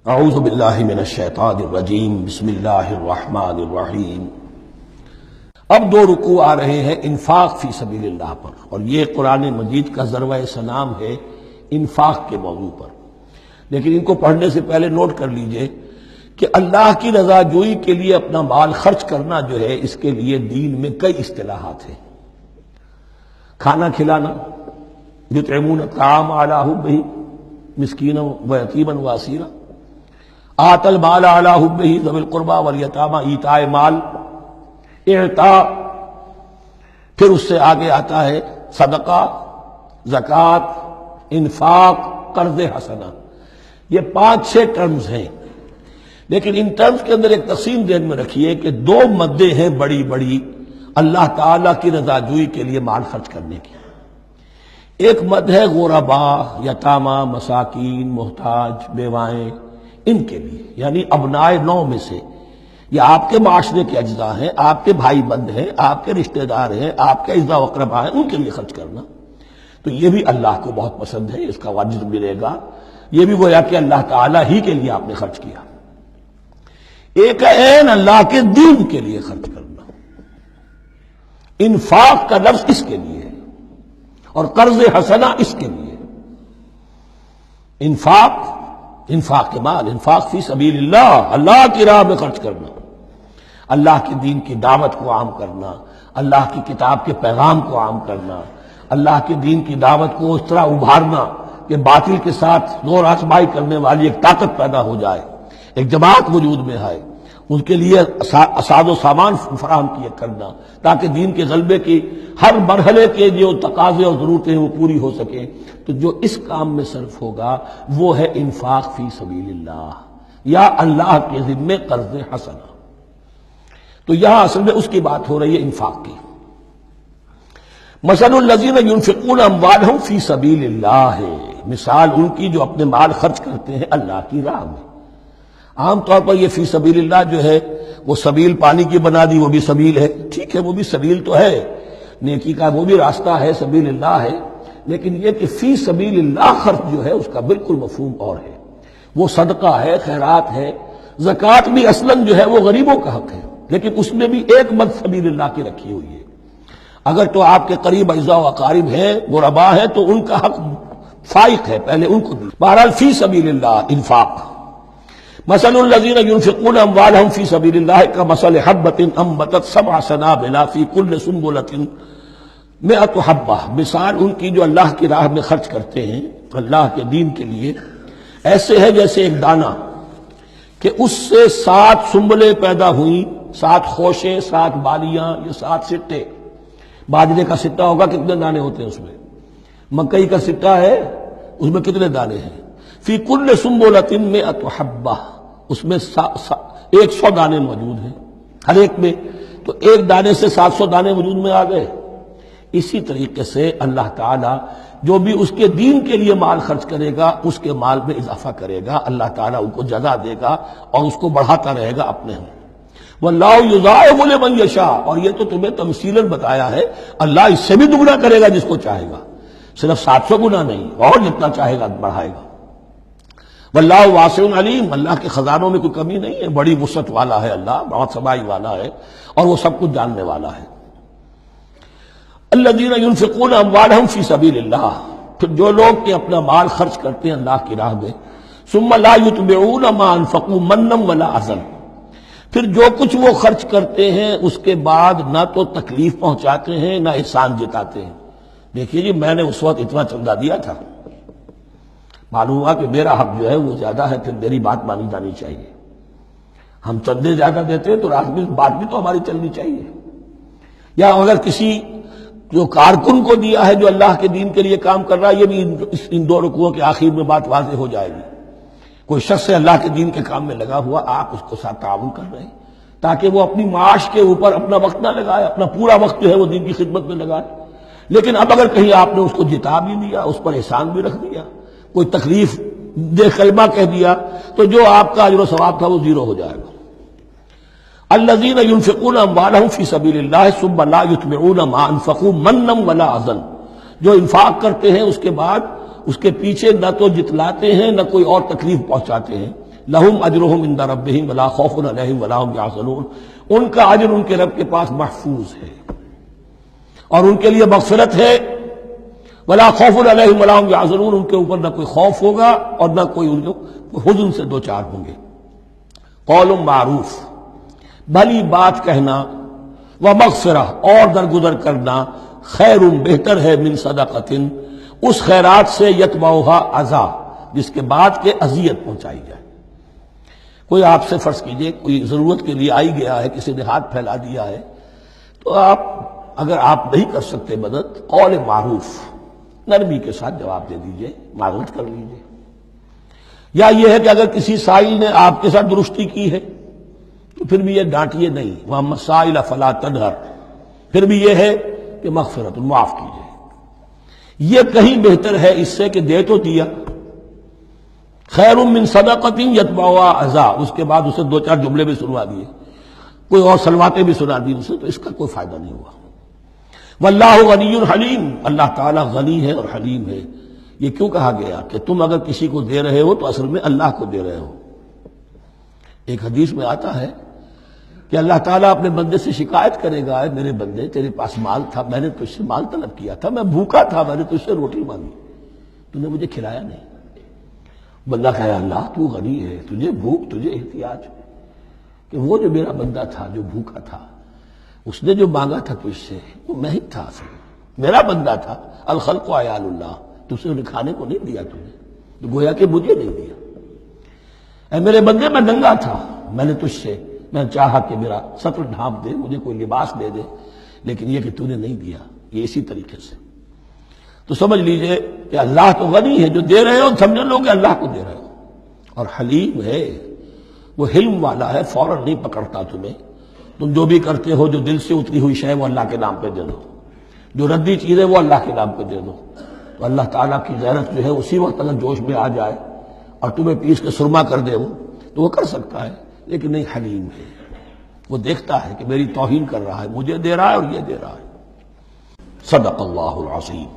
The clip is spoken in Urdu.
اعوذ باللہ من الشیطان الرجیم بسم اللہ الرحمن الرحیم۔ اب دو رکوع آ رہے ہیں انفاق فی سبیل اللہ پر، اور یہ قرآن مجید کا ذروہ سلام ہے انفاق کے موضوع پر۔ لیکن ان کو پڑھنے سے پہلے نوٹ کر لیجئے کہ اللہ کی رضا جوئی کے لیے اپنا مال خرچ کرنا جو ہے، اس کے لیے دین میں کئی اصطلاحات ہیں۔ کھانا کھلانا، یطعمون الطعام علی حبہ مسکینا ویتیما واسیرا، آت المال علی حبہ ذوی القربى والیتامى، ایتاء مال، اعطاء۔ پھر اس سے آگے آتا ہے صدقہ، زکوٰۃ، انفاق، قرض حسنہ۔ یہ 5-6 ٹرمز ہیں، لیکن ان ٹرمز کے اندر ایک تقسیم ذہن میں رکھیے کہ 2 مدیں ہیں بڑی بڑی اللہ تعالیٰ کی رضا جوئی کے لیے مال خرچ کرنے کی۔ ایک مد ہے غربا، یتامى، مساکین، محتاج، بیوائیں، ان کے لیے، یعنی ابنائے نو میں سے، یہ آپ کے معاشرے کے اجزاء ہیں، آپ کے بھائی بند ہیں، آپ کے رشتہ دار ہیں، آپ کے اعزاء و اقرباء ہیں، ان کے لیے خرچ کرنا۔ تو یہ بھی اللہ کو بہت پسند ہے، اس کا اجر ملے گا۔ یہ بھی گویا کہ اللہ تعالیٰ ہی کے لیے آپ نے خرچ کیا۔ ایک عین اللہ کے دین کے لیے خرچ کرنا، انفاق کا لفظ اس کے لیے ہے، اور قرض حسنہ اس کے لیے۔ انفاق کے مال، انفاق فی سبیل اللہ، اللہ کی راہ میں خرچ کرنا، اللہ کے دین کی دعوت کو عام کرنا، اللہ کی کتاب کے پیغام کو عام کرنا، اللہ کے دین کی دعوت کو اس طرح ابھارنا کہ باطل کے ساتھ زور آزمائی کرنے والی ایک طاقت پیدا ہو جائے، ایک جماعت وجود میں آئے، ان کے لیے اساد و سامان فراہم کیے کرنا، تاکہ دین کے غلبے کی ہر مرحلے کے جو تقاضے اور ضرورتیں وہ پوری ہو سکیں۔ تو جو اس کام میں صرف ہوگا وہ ہے انفاق فی سبیل اللہ، یا اللہ کے ذمے قرض حسنہ۔ تو یہاں اصل میں اس کی بات ہو رہی ہے، انفاق کی۔ مثل الذین ينفقون اموالهم فی سبیل اللہ ہے، مثال ان کی جو اپنے مال خرچ کرتے ہیں اللہ کی راہ میں۔ عام طور پر یہ فی سبیل اللہ جو ہے وہ سبیل پانی کی بنا دی، وہ بھی سبیل ہے، ٹھیک ہے، وہ بھی سبیل تو ہے، نیکی کا وہ بھی راستہ ہے، سبیل اللہ ہے، لیکن یہ کہ فی سبیل اللہ خرچ جو ہے اس کا بالکل مفہوم اور ہے۔ وہ صدقہ ہے، خیرات ہے، زکوٰۃ بھی اصلاً جو ہے وہ غریبوں کا حق ہے، لیکن اس میں بھی ایک مد سبیل اللہ کی رکھی ہوئی ہے۔ اگر تو آپ کے قریب اعزاء و اقارب ہیں، غربا ہے، تو ان کا حق فائق ہے، پہلے ان کو دی۔ بہرحال فی سبیل اللہ انفاق۔ مثل الذین ينفقون اموالهم فی سبیل اللہ کمثل حبۃ انبتت 7 سنابل فی کل سنبلۃ 100 حبہ، مثال ان کی جو اللہ کی راہ میں خرچ کرتے ہیں اللہ کے دین کے لیے، ایسے ہے جیسے ایک دانہ کہ اس سے 7 سنبلیں پیدا ہوئیں، 7 خوشیں، 7 بالیاں، یہ 7 سٹے۔ باجرے کا سٹا ہوگا، کتنے دانے ہوتے ہیں اس میں؟ مکئی کا سٹا ہے، اس میں کتنے دانے ہیں؟ فی کل سنبلۃ 100 حبہ، اس میں 100 دانے موجود ہیں ہر ایک میں، تو ایک دانے سے 700 دانے وجود میں آ گئے۔ اسی طریقے سے اللہ تعالیٰ جو بھی اس کے دین کے لیے مال خرچ کرے گا، اس کے مال میں اضافہ کرے گا، اللہ تعالیٰ ان کو جزا دے گا اور اس کو بڑھاتا رہے گا اپنے ہم۔ وَاللَّهُ يُضَاعِفُ لِمَن يَشَاءُ، اور یہ تو تمہیں تمثیلاً بتایا ہے، اللہ اس سے بھی دگنا کرے گا جس کو چاہے گا، صرف 700 گنا نہیں، اور جتنا چاہے گا بڑھائے گا۔ واللہ واسع علیم، اللہ کے خزانوں میں کوئی کمی نہیں ہے، بڑی وسعت والا ہے اللہ، بہت سمائی والا ہے، اور وہ سب کچھ جاننے والا ہے۔ الذین ينفقون اموالهم فی سبیل اللہ، پھر جو لوگ کہ اپنا مال خرچ کرتے ہیں اللہ کی راہ میں، ثم لا يتبعون ما انفقوا منا ولا اذى، پھر جو کچھ وہ خرچ کرتے ہیں اس کے بعد نہ تو تکلیف پہنچاتے ہیں نہ احسان جتاتے ہیں۔ دیکھیے جی، میں نے اس وقت اتنا چندہ دیا تھا، معلوم ہوا کہ میرا حق جو ہے وہ زیادہ ہے، پھر میری بات مانی جانی چاہیے۔ ہم چندے زیادہ دیتے ہیں تو بات بھی تو ہماری چلنی چاہیے۔ یا اگر کسی جو کارکن کو دیا ہے جو اللہ کے دین کے لیے کام کر رہا ہے، یہ بھی ان 2 رکوعوں کے آخر میں بات واضح ہو جائے گی۔ کوئی شخص ہے اللہ کے دین کے کام میں لگا ہوا، آپ اس کو ساتھ تعاون کر رہے ہیں تاکہ وہ اپنی معاش کے اوپر اپنا وقت نہ لگائے، اپنا پورا وقت جو ہے وہ دین کی خدمت میں لگائے۔ لیکن اب اگر کہیں آپ نے اس کو جتا بھی دیا، اس پر احسان بھی رکھ دیا، کوئی تکلیف دے کلمہ کہہ دیا، تو جو آپ کا اجر و ثواب تھا وہ 0 ہو جائے گا۔ الذین ينفقون اموالهم فی سبیل اللہ ثم لا یتبعون ما انفقوا منا ولا اذى، جو انفاق کرتے ہیں اس کے بعد اس کے پیچھے نہ تو جتلاتے ہیں نہ کوئی اور تکلیف پہنچاتے ہیں، لہم اجرہم عند ربہم ولا خوف علیہم ولا ہم یحزنون، ان کا اجر ان کے رب کے پاس محفوظ ہے اور ان کے لیے مغفرت ہے، ولا خوف علیہم ولا ہم یحزنون، ان کے اوپر نہ کوئی خوف ہوگا اور نہ کوئی ان کو حزن سے دوچار ہوں گے۔ قول معروف، بھلی بات کہنا، ومغفرہ اور درگزر کرنا، خیر بہتر ہے من صدقۃ اس خیرات سے یتبعھا اذی جس کے بعد کے اذیت پہنچائی جائے۔ کوئی آپ سے فرض کیجئے کوئی ضرورت کے لیے آئی گیا ہے، کسی نے ہاتھ پھیلا دیا ہے، تو آپ اگر آپ نہیں کر سکتے مدد، قول معروف نرمی کے ساتھ جواب دے دیجئے، معذرت کر لیجئے۔ یا یہ ہے کہ اگر کسی سائل نے آپ کے ساتھ درستی کی ہے تو پھر بھی یہ ڈانٹیے نہیں، وَأَمَّا السَّائِلَ فَلَا تَنْهَرْ، پھر بھی یہ ہے کہ مغفرت معاف کیجئے۔ یہ کہیں بہتر ہے اس سے کہ دے تو دیا، خیر من صدقۃ یتبعھا اذی، اس کے بعد اسے دو چار جملے بھی سنوا دیے، کوئی اور سلواتیں بھی سنا دی اسے، تو اس کا کوئی فائدہ نہیں ہوا۔ واللہ غنی حلیم، اللہ تعالیٰ غنی ہے اور حلیم ہے۔ یہ کیوں کہا گیا کہ تم اگر کسی کو دے رہے ہو تو اصل میں اللہ کو دے رہے ہو۔ ایک حدیث میں آتا ہے کہ اللہ تعالیٰ اپنے بندے سے شکایت کرے گا، اے میرے بندے تیرے پاس مال تھا، میں نے تجھ سے مال طلب کیا تھا، میں بھوکا تھا، میں نے تجھ سے روٹی مانگی، تو نے مجھے کھلایا نہیں۔ بندہ کہے اللہ تو غنی ہے، تجھے بھوک، تجھے احتیاج، کہ وہ جو میرا بندہ تھا جو بھوکا تھا، اس نے جو مانگا تھا تجھ سے وہ میں ہی تھا، میرا بندہ تھا۔ الخلق عیال اللہ، تجھ سے انہیں کھانے کو نہیں دیا، تمہیں تو گویا کہ مجھے نہیں دیا۔ اے میرے بندے میں ننگا تھا، میں نے تجھ سے میں چاہا کہ میرا سطر ڈھانپ دے، مجھے کوئی لباس دے دے، لیکن یہ کہ تو نے نہیں دیا۔ یہ اسی طریقے سے تو سمجھ لیجئے کہ اللہ تو غنی ہے، جو دے رہے ہو سمجھ لو کہ اللہ کو دے رہے ہو، اور حلیم ہے، وہ حلم والا ہے، فوراً نہیں پکڑتا تمہیں۔ تم جو بھی کرتے ہو جو دل سے اتری ہوئی شے وہ اللہ کے نام پہ دے دو، جو ردی چیز ہے وہ اللہ کے نام پہ دے دو، تو اللہ تعالیٰ کی غیرت جو ہے اسی وقت اگر جوش میں آ جائے اور تمہیں پیس کے سرما کر دے وہ، تو وہ کر سکتا ہے، لیکن نہیں، حلیم ہے، وہ دیکھتا ہے کہ میری توہین کر رہا ہے، مجھے دے رہا ہے اور یہ دے رہا ہے۔ صدق اللہ العظیم۔